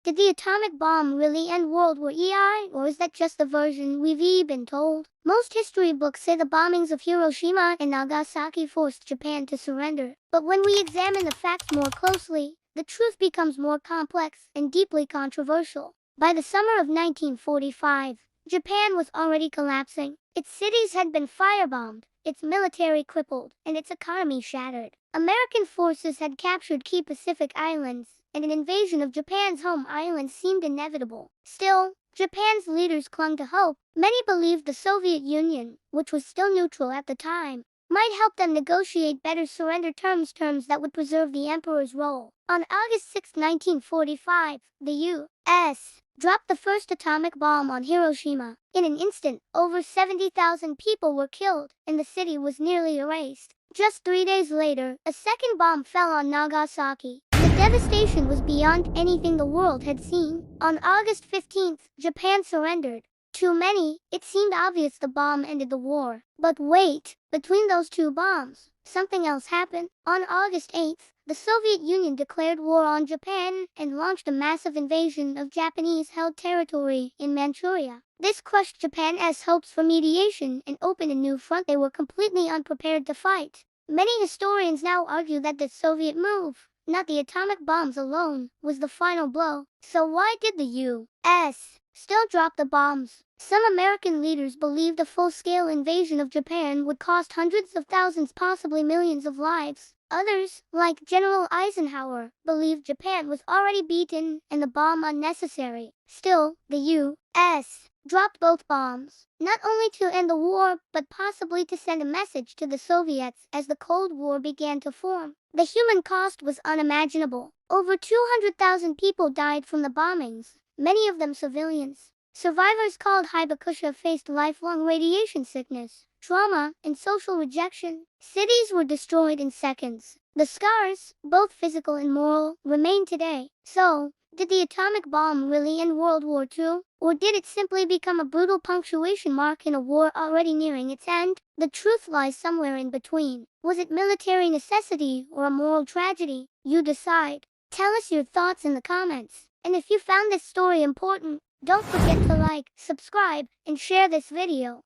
Did the atomic bomb really end World War II, or is that just the version we've been told? Most history books say the bombings of Hiroshima and Nagasaki forced Japan to surrender. But when we examine the facts more closely, the truth becomes more complex and deeply controversial. By the summer of 1945, Japan was already collapsing. Its cities had been firebombed, its military crippled, and its economy shattered. American forces had captured key Pacific islands, and an invasion of Japan's home islands seemed inevitable. Still, Japan's leaders clung to hope. Many believed the Soviet Union, which was still neutral at the time, might help them negotiate better surrender terms that would preserve the emperor's role. On August 6, 1945, the U.S. dropped the first atomic bomb on Hiroshima. In an instant, over 70,000 people were killed, and the city was nearly erased. Just 3 days later, a second bomb fell on Nagasaki. The devastation was beyond anything the world had seen. On August 15th, Japan surrendered. To many, it seemed obvious the bomb ended the war. But wait, between those two bombs, something else happened. On August 8th, the Soviet Union declared war on Japan and launched a massive invasion of Japanese-held territory in Manchuria. This crushed Japan's hopes for mediation and opened a new front they were completely unprepared to fight. Many historians now argue that the Soviet move, not the atomic bombs alone, was the final blow. So why did the U.S. still drop the bombs? Some American leaders believed a full-scale invasion of Japan would cost hundreds of thousands, possibly millions of lives. Others, like General Eisenhower, believed Japan was already beaten and the bomb unnecessary. Still, the U.S. dropped both bombs, not only to end the war, but possibly to send a message to the Soviets as the Cold War began to form. The human cost was unimaginable. Over 200,000 people died from the bombings, many of them civilians. Survivors called Hibakusha faced lifelong radiation sickness, trauma, and social rejection. Cities were destroyed in seconds. The scars, both physical and moral, remain today. So, did the atomic bomb really end World War II? Or did it simply become a brutal punctuation mark in a war already nearing its end? The truth lies somewhere in between. Was it military necessity or a moral tragedy? You decide. Tell us your thoughts in the comments. And if you found this story important, don't forget to like, subscribe, and share this video.